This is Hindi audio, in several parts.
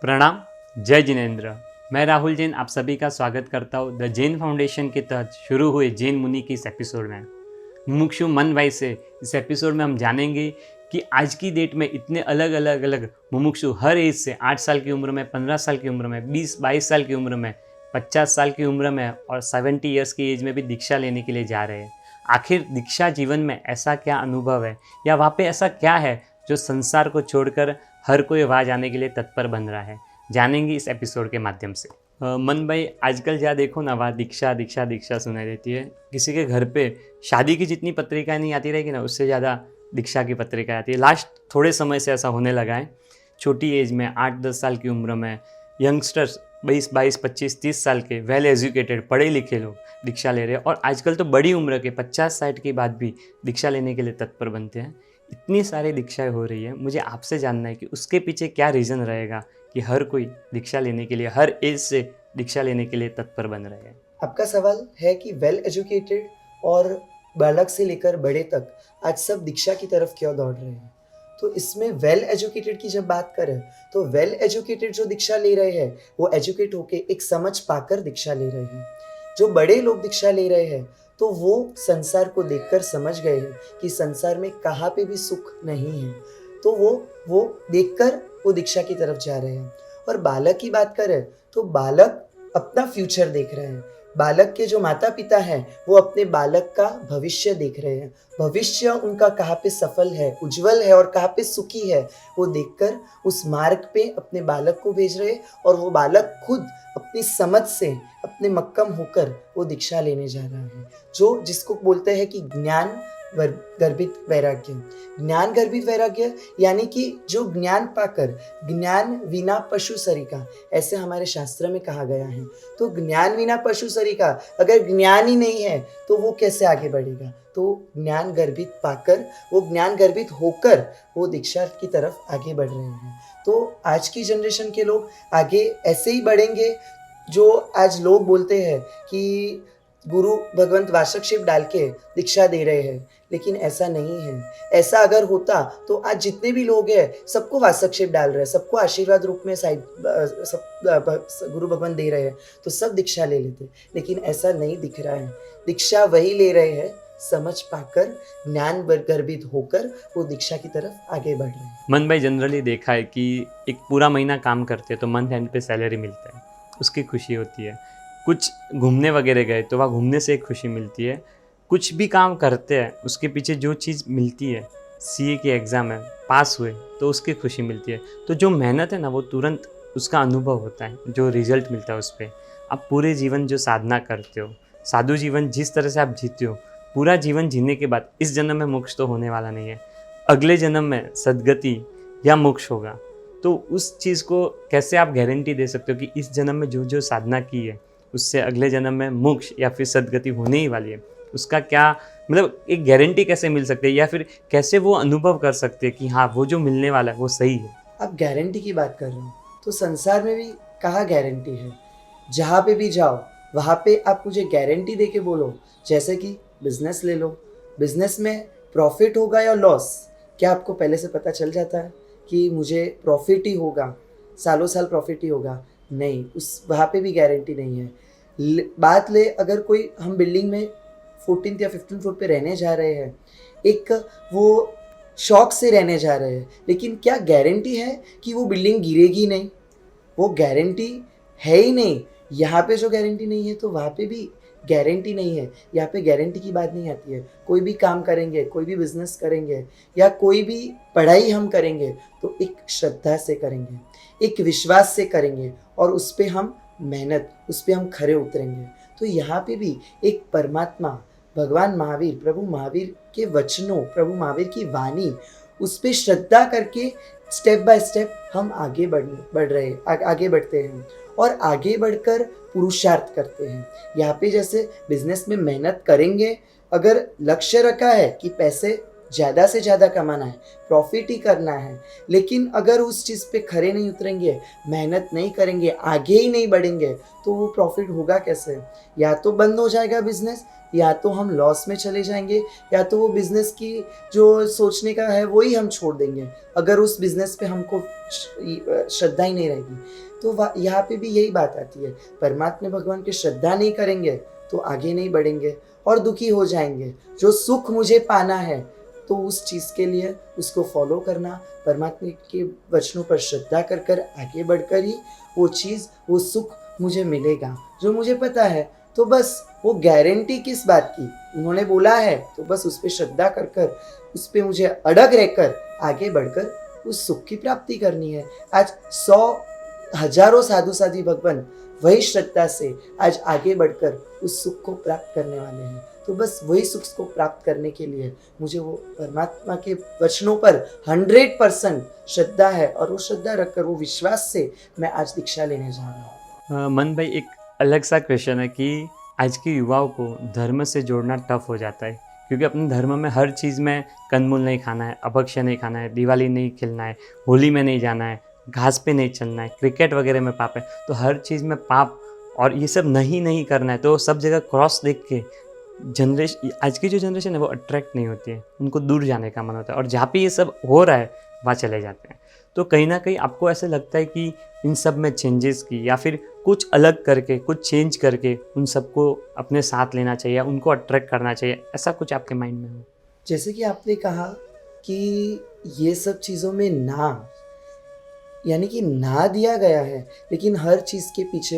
प्रणाम, जय जिनेंद्र। मैं राहुल जैन आप सभी का स्वागत करता हूँ द जैन फाउंडेशन के तहत शुरू हुए जैन मुनि की इस एपिसोड में। मुमुक्षु मन भाई से इस एपिसोड में हम जानेंगे कि आज की डेट में इतने अलग अलग मुमुक्षु हर एज से 8 साल की उम्र में, 15 साल की उम्र में, 20-22 साल की उम्र में, 50 साल की उम्र में और 70 ईयर्स की एज में भी दीक्षा लेने के लिए जा रहे हैं। आखिर दीक्षा जीवन में ऐसा क्या अनुभव है या वहाँ पे ऐसा क्या है जो संसार को छोड़कर हर कोई वहाँ जाने के लिए तत्पर बन रहा है, जानेंगे इस एपिसोड के माध्यम से। मन भाई, आजकल जहाँ देखो ना वहाँ दीक्षा दीक्षा दीक्षा सुनाई देती है। किसी के घर पे शादी की जितनी पत्रिकाएं नहीं आती रहेगी ना, उससे ज़्यादा दीक्षा की पत्रिकाएं आती है। लास्ट थोड़े समय से ऐसा होने लगा है। छोटी एज में 8-10 साल की उम्र में यंगस्टर्स 20-22, 25-30 साल के वेल एजुकेटेड पढ़े लिखे लोग दीक्षा ले रहे हैं। और आजकल तो बड़ी उम्र के 50-60 के बाद भी दीक्षा लेने के लिए तत्पर बनते हैं। इतनी सारी दीक्षाएं हो रही है, मुझे आपसे जानना है कि उसके पीछे क्या रीज़न रहेगा कि हर कोई दीक्षा लेने के लिए, हर एज से दीक्षा लेने के लिए तत्पर बन रहे हैं। आपका सवाल है कि वेल एजुकेटेड और बालक से लेकर बड़े तक आज सब दीक्षा की तरफ क्यों दौड़ रहे हैं। तो इसमें वेल एजुकेटेड की जब बात करें तो वेल एजुकेटेड जो दीक्षा ले रहे हैं वो एजुकेट होके एक समझ पाकर दीक्षा ले रहे हैं। जो बड़े लोग दीक्षा ले रहे हैं तो वो संसार को देखकर समझ गए हैं कि संसार में कहाँ पे भी सुख नहीं है, तो वो देखकर वो दीक्षा की तरफ जा रहे हैं। और बालक की बात करें तो बालक अपना फ्यूचर देख रहे हैं। बालक के जो माता पिता हैं वो अपने बालक का भविष्य देख रहे हैं। भविष्य उनका कहाँ पे सफल है, उज्जवल है और कहाँ पे सुखी है, वो देखकर उस मार्ग पे अपने बालक को भेज रहे हैं। और वो बालक खुद अपनी समझ से, अपने मक्कम होकर वो दीक्षा लेने जा रहा है, जो जिसको बोलते हैं कि ज्ञान गर्भित वैराग्य। ज्ञान गर्भित वैराग्य यानी कि जो ज्ञान पाकर ज्ञान विना पशु सरिका, ऐसे हमारे शास्त्र में कहा गया है। तो ज्ञान विना पशु सरिका, अगर ज्ञान ही नहीं है तो वो कैसे आगे बढ़ेगा। तो ज्ञान गर्भित पाकर, वो ज्ञान गर्भित होकर वो दीक्षा की तरफ आगे बढ़ रहे हैं। तो आज की जनरेशन के लोग आगे ऐसे ही बढ़ेंगे। जो आज लोग बोलते हैं कि गुरु भगवंत वासक शिव डाल के दीक्षा दे रहे हैं, लेकिन ऐसा नहीं है। ऐसा अगर होता तो आज जितने भी लोग हैं सबको वासक शिव डाल रहे हैं, सबको आशीर्वाद रूप में गुरु भगवान दे रहे हैं, तो सब दीक्षा ले लेते। लेकिन ऐसा नहीं दिख रहा है। दीक्षा वही ले रहे हैं समझ पाकर, ज्ञान गर्भित होकर वो दीक्षा की तरफ आगे बढ़ रहे हैं। मन भाई, जनरली देखा है कि एक पूरा महीना काम करते हैं तो मंथ एंड पे सैलरी मिलता है, उसकी खुशी होती है। कुछ घूमने वगैरह गए तो वहाँ घूमने से एक खुशी मिलती है। कुछ भी काम करते हैं उसके पीछे जो चीज़ मिलती है, सीए की एग्ज़ाम है, पास हुए तो उसकी खुशी मिलती है। तो जो मेहनत है ना, वो तुरंत उसका अनुभव होता है, जो रिजल्ट मिलता है उस पर। आप पूरे जीवन जो साधना करते हो, साधु जीवन जिस तरह से आप जीते हो, पूरा जीवन जीने के बाद इस जन्म में मोक्ष तो होने वाला नहीं है, अगले जन्म में सद्गति या मोक्ष होगा। तो उस चीज़ को कैसे आप गारंटी दे सकते हो कि इस जन्म में जो जो साधना की है उससे अगले जन्म में मोक्ष या फिर सद्गति होने ही वाली है? उसका क्या मतलब एक गारंटी कैसे मिल सकती है, या फिर कैसे वो अनुभव कर सकते हैं कि हाँ वो जो मिलने वाला है वो सही है? आप गारंटी की बात कर रहे हो तो संसार में भी कहाँ गारंटी है। जहाँ पे भी जाओ वहाँ पे आप मुझे गारंटी दे के बोलो। जैसे कि बिजनेस ले लो, बिजनेस में प्रॉफिट होगा या लॉस, क्या आपको पहले से पता चल जाता है कि मुझे प्रॉफिट ही होगा, सालों साल प्रॉफिट ही होगा? नहीं, उस वहाँ पे भी गारंटी नहीं है। बात ले, अगर कोई हम बिल्डिंग में 14th या 15th फ्लोर पे रहने जा रहे हैं, एक वो शौक से रहने जा रहे हैं, लेकिन क्या गारंटी है कि वो बिल्डिंग गिरेगी नहीं? वो गारंटी है ही नहीं। यहाँ पे जो गारंटी नहीं है तो वहाँ पे भी गारंटी नहीं है। यहाँ पे गारंटी की बात नहीं आती है। कोई भी काम करेंगे, कोई भी बिजनेस करेंगे या कोई भी पढ़ाई हम करेंगे तो एक श्रद्धा से करेंगे, एक विश्वास से करेंगे और उस पर हम मेहनत, उस पर हम खरे उतरेंगे। तो यहाँ पे भी एक परमात्मा, भगवान महावीर, प्रभु महावीर के वचनों, प्रभु महावीर की वाणी, उस पर श्रद्धा करके स्टेप बाय स्टेप हम आगे आगे बढ़ते हैं और आगे बढ़कर पुरुषार्थ करते हैं। यहाँ पे जैसे बिजनेस में मेहनत करेंगे, अगर लक्ष्य रखा है कि पैसे ज़्यादा से ज़्यादा कमाना है, प्रॉफिट ही करना है। लेकिन अगर उस चीज़ पे खरे नहीं उतरेंगे, मेहनत नहीं करेंगे, आगे ही नहीं बढ़ेंगे, तो वो प्रॉफिट होगा कैसे? या तो बंद हो जाएगा बिजनेस, या तो हम लॉस में चले जाएंगे, या तो वो बिजनेस की जो सोचने का है वही हम छोड़ देंगे, अगर उस बिजनेस पे हमको श्रद्धा ही नहीं रहेगी। तो यहाँ पे भी यही बात आती है, परमात्मा भगवान की श्रद्धा नहीं करेंगे तो आगे नहीं बढ़ेंगे और दुखी हो जाएंगे। जो सुख मुझे पाना है तो उस चीज़ के लिए उसको फॉलो करना, परमात्मा के वचनों पर श्रद्धा कर कर आगे बढ़कर ही वो चीज़, वो सुख मुझे मिलेगा जो मुझे पता है। तो बस वो गारंटी किस बात की, उन्होंने बोला है तो बस उस पर श्रद्धा कर कर, उस पर मुझे अड़ग रहकर आगे बढ़कर उस सुख की प्राप्ति करनी है। आज 100 हजारों साधु साधी भगवान वही श्रद्धा से आज आगे बढ़कर उस सुख को प्राप्त करने वाले हैं। तो बस वही सुख को प्राप्त करने के लिए मुझे वो परमात्मा के वचनों पर 100% श्रद्धा है, और वो श्रद्धा रखकर, वो विश्वास से मैं आज दीक्षा लेने जा रहा हूँ। मन भाई, एक अलग सा क्वेश्चन है कि आज के युवाओं को धर्म से जोड़ना टफ हो जाता है, क्योंकि अपने धर्म में हर चीज़ में कंदमूल नहीं खाना है, अभक्ष्य नहीं खाना है, दिवाली नहीं खेलना है, होली में नहीं जाना है, घास पे नहीं चलना है, क्रिकेट वगैरह में पाप है, तो हर चीज़ में पाप और ये सब नहीं करना है। तो सब जगह क्रॉस देख के आज की जो जनरेशन है वो अट्रैक्ट नहीं होती है, उनको दूर जाने का मन होता है, और जहाँ पे ये सब हो रहा है वहाँ चले जाते हैं। तो कहीं ना कहीं आपको ऐसा लगता है कि इन सब में चेंजेस की, या फिर कुछ अलग करके, कुछ चेंज करके उन सबको अपने साथ लेना चाहिए, उनको अट्रैक्ट करना चाहिए, ऐसा कुछ आपके माइंड में हो? जैसे कि आपने कहा कि ये सब चीज़ों में यानी कि ना दिया गया है, लेकिन हर चीज़ के पीछे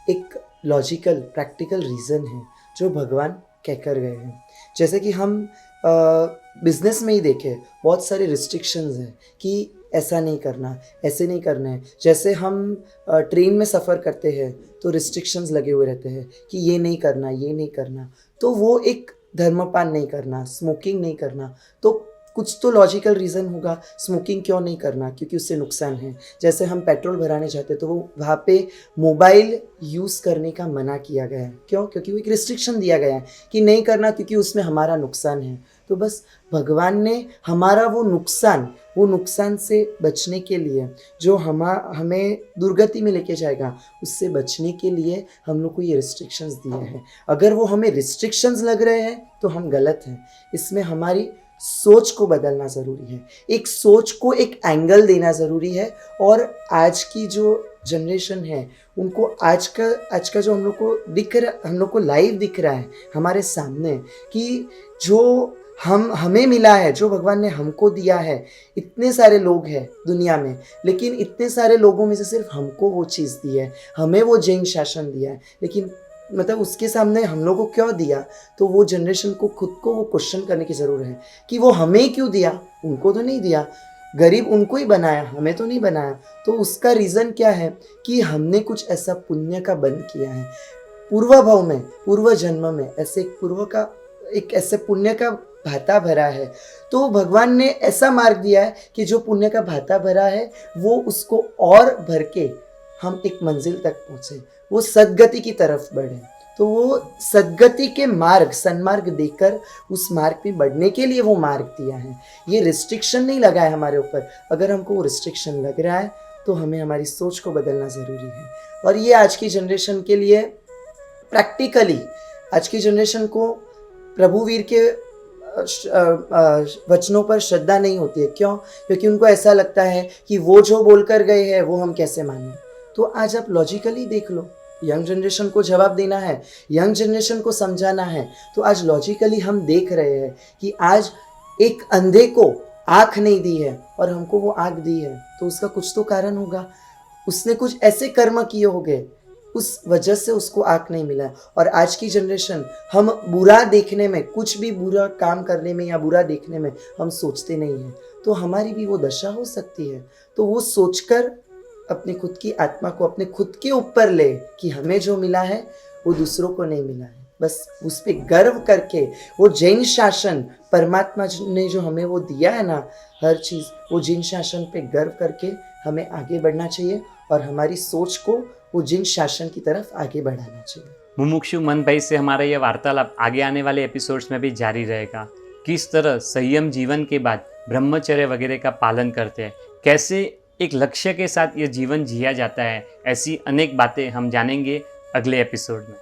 एक लॉजिकल प्रैक्टिकल रीज़न है जो भगवान कह कर गए हैं। जैसे कि हम बिजनेस में ही देखें, बहुत सारे रिस्ट्रिक्शंस हैं कि ऐसा नहीं करना, ऐसे नहीं करना है। जैसे हम ट्रेन में सफ़र करते हैं तो रिस्ट्रिक्शंस लगे हुए रहते हैं कि ये नहीं करना, ये नहीं करना, तो वो एक धर्मपान नहीं करना, स्मोकिंग नहीं करना, तो कुछ तो लॉजिकल रीज़न होगा स्मोकिंग क्यों नहीं करना, क्योंकि उससे नुकसान है। जैसे हम पेट्रोल भराने जाते तो वो वहाँ पे मोबाइल यूज़ करने का मना किया गया है, क्यों? क्योंकि वो एक रिस्ट्रिक्शन दिया गया है कि नहीं करना, क्योंकि उसमें हमारा नुकसान है। तो बस भगवान ने हमारा वो नुकसान से बचने के लिए, जो हमें दुर्गति में लेके जाएगा, उससे बचने के लिए हम लोग को ये रिस्ट्रिक्शंस दिए हैं। अगर वो हमें रिस्ट्रिक्शंस लग रहे हैं तो हम गलत हैं। इसमें हमारी सोच को बदलना ज़रूरी है, एक सोच को एक एंगल देना ज़रूरी है। और आज की जो जनरेशन है उनको आज का जो हम लोग को लाइव दिख रहा है हमारे सामने, कि जो हमें मिला है, जो भगवान ने हमको दिया है। इतने सारे लोग हैं दुनिया में, लेकिन इतने सारे लोगों में से सिर्फ हमको वो चीज़ दी है, हमें वो जैन शासन दिया है, लेकिन मतलब उसके सामने हम लोग को क्यों दिया? तो वो जनरेशन को खुद को वो क्वेश्चन करने की ज़रूरत है कि वो हमें क्यों दिया, उनको तो नहीं दिया। गरीब उनको ही बनाया, हमें तो नहीं बनाया। तो उसका रीज़न क्या है कि हमने कुछ ऐसा पुण्य का बंद किया है, पूर्व भाव में, पूर्व जन्म में एक ऐसे पुण्य का भाता भरा है। तो भगवान ने ऐसा मार्ग दिया है कि जो पुण्य का भाता भरा है वो उसको और भर के हम एक मंजिल तक पहुँचे, वो सद्गति की तरफ बढ़े। तो वो सद्गति के मार्ग, सन्मार्ग देकर उस मार्ग पे बढ़ने के लिए वो मार्ग दिया है। ये रिस्ट्रिक्शन नहीं लगा है हमारे ऊपर। अगर हमको वो रिस्ट्रिक्शन लग रहा है तो हमें हमारी सोच को बदलना ज़रूरी है। और ये आज की जनरेशन के लिए प्रैक्टिकली, आज की जनरेशन को प्रभुवीर के वचनों पर श्रद्धा नहीं होती है। क्यों? क्योंकि उनको ऐसा लगता है कि वो जो बोल कर गए हैं वो हम कैसे मानें। तो आज आप लॉजिकली देख लो, यंग जनरेशन को जवाब देना है, यंग जनरेशन को समझाना है। तो आज लॉजिकली हम देख रहे हैं कि आज एक अंधे को आँख नहीं दी है और हमको वो आँख दी है, तो उसका कुछ तो कारण होगा। उसने कुछ ऐसे कर्म किए होंगे, उस वजह से उसको आँख नहीं मिला। और आज की जनरेशन, हम बुरा देखने में, कुछ भी बुरा काम करने में या बुरा देखने में हम सोचते नहीं हैं, तो हमारी भी वो दशा हो सकती है। तो वो सोचकर अपनी खुद की आत्मा को अपने खुद के ऊपर ले कि हमें जो मिला है वो दूसरों को नहीं मिला है, बस उस पर गर्व करके, वो जैन शासन परमात्मा ने जो हमें वो दिया है ना हर चीज़, वो जैन शासन पे गर्व करके हमें आगे बढ़ना चाहिए और हमारी सोच को वो जैन शासन की तरफ आगे बढ़ाना चाहिए। मुमुक्षु मन भाई से हमारा ये वार्तालाप आगे आने वाले एपिसोड्स में भी जारी रहेगा। किस तरह संयम जीवन के बाद ब्रह्मचर्य वगैरह का पालन करते हैं, कैसे एक लक्ष्य के साथ ये जीवन जिया जाता है, ऐसी अनेक बातें हम जानेंगे अगले एपिसोड में।